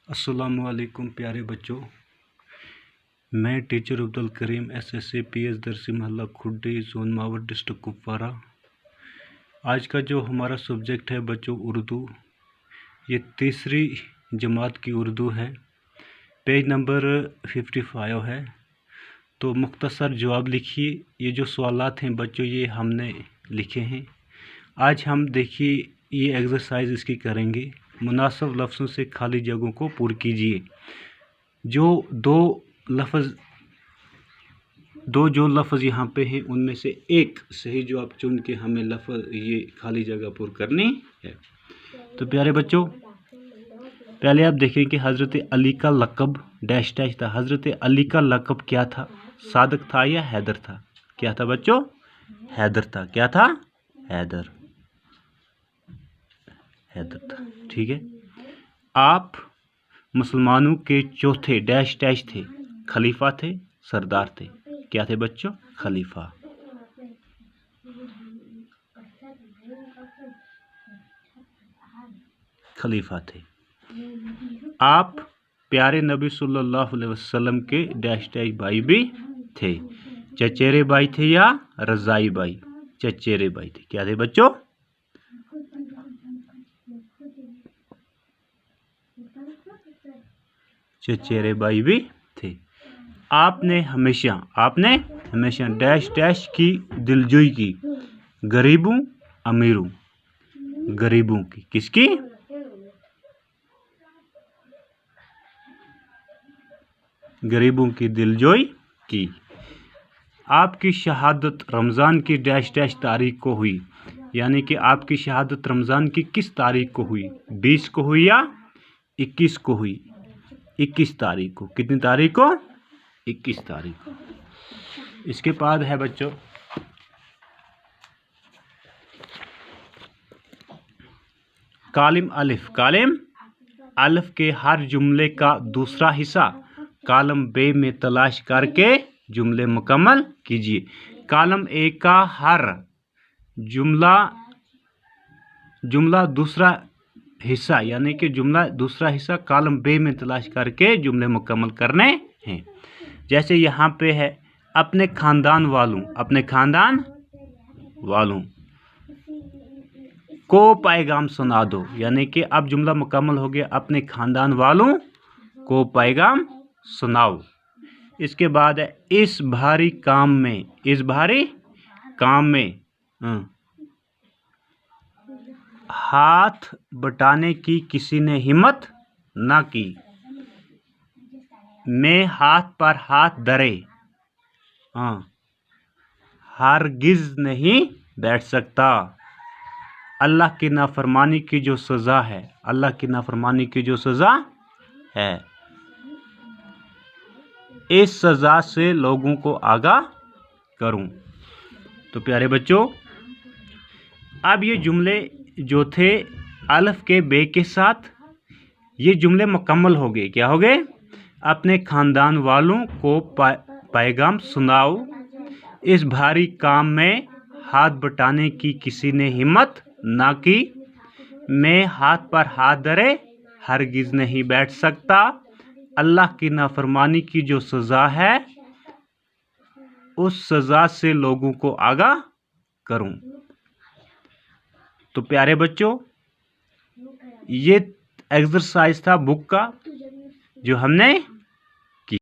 अस्सलामुअलैकुम प्यारे बच्चों, मैं teacher Abdul Karim SSA PS Darsi महल्ला खुड्डी जोन मावर डिस्ट्रिक्ट कुपवारा। आज का जो हमारा सब्जेक्ट है बच्चों उर्दू, ये तीसरी जमात की उर्दू है। पेज नंबर 55 है। तो मुख्तसर जवाब लिखिए। ये जो सवालात हैं बच्चों ये हमने लिखे हैं। आज हम देखिए ये एक्सरसाइज इसकी करेंगे। मुनासिब लफ्ज़ों से खाली जगहों को पूर्ण कीजिए। जो जो लफ्ज़ यहाँ पे हैं उनमें से एक सही जवाब चुन के हमें लफ्ज़ ये खाली जगह पूर्ण करनी है। तो प्यारे बच्चों, पहले आप देखें कि हज़रत अली का लक़ब डैश डैश था। हज़रत अली का लक़ब क्या था? सादिक था या हैदर था? क्या था बच्चों? हैदर था। क्या था? हैदर था। ठीक है। आप मुसलमानों के चौथे डैश डैश थे। खलीफा थे, सरदार थे। क्या थे बच्चों? खलीफा। खलीफा थे। आप प्यारे नबी सल्लल्लाहु अलैहि वसल्लम के डैश डैश भाई भी थे। चचेरे भाई थे या रज़ाई भाई? चचेरे भाई थे। क्या थे बच्चों? चचेरे भाई भी थे। आपने हमेशा डैश डैश की दिलजोई की। गरीबों अमीरों? गरीबों की। किसकी? गरीबों की दिलजोई की। आपकी शहादत रमज़ान की डैश डैश तारीख को हुई। यानी कि आपकी शहादत रमज़ान की किस तारीख को हुई? 20 को हुई या 21 को हुई? 21 तारीख को। कितनी तारीख को? 21 तारीख को। इसके बाद है बच्चों कालिम अलिफ के हर जुमले का दूसरा हिस्सा कॉलम बे में तलाश करके जुमले मुकम्मल कीजिए। कॉलम ए का हर जुमला दूसरा हिस्सा यानी कि जुमला दूसरा हिस्सा कॉलम बे में तलाश करके जुमले मुकम्मल करने हैं। जैसे यहाँ पे है अपने खानदान वालों को पैगाम सुना दो। यानी कि अब जुमला मुकम्मल हो गया। अपने खानदान वालों को पैगाम सुनाओ। इसके बाद है इस भारी काम में हाथ बटाने की किसी ने हिम्मत ना की। मैं हाथ पर हाथ धरे हरगिज नहीं बैठ सकता। अल्लाह की नाफरमानी की जो सज़ा है इस सज़ा से लोगों को आगाह करूं। तो प्यारे बच्चों, अब ये जुमले जो थे अलिफ के बे के साथ ये जुमले मुकम्मल हो गए। क्या हो गए? अपने खानदान वालों को पैगाम सुनाओ। इस भारी काम में हाथ बटाने की किसी ने हिम्मत ना की। मैं हाथ पर हाथ धरे हरगिज नहीं बैठ सकता। अल्लाह की नाफरमानी की जो सज़ा है उस सज़ा से लोगों को आगाह करूं। तो प्यारे बच्चों, ये एक्सरसाइज था बुक का जो हमने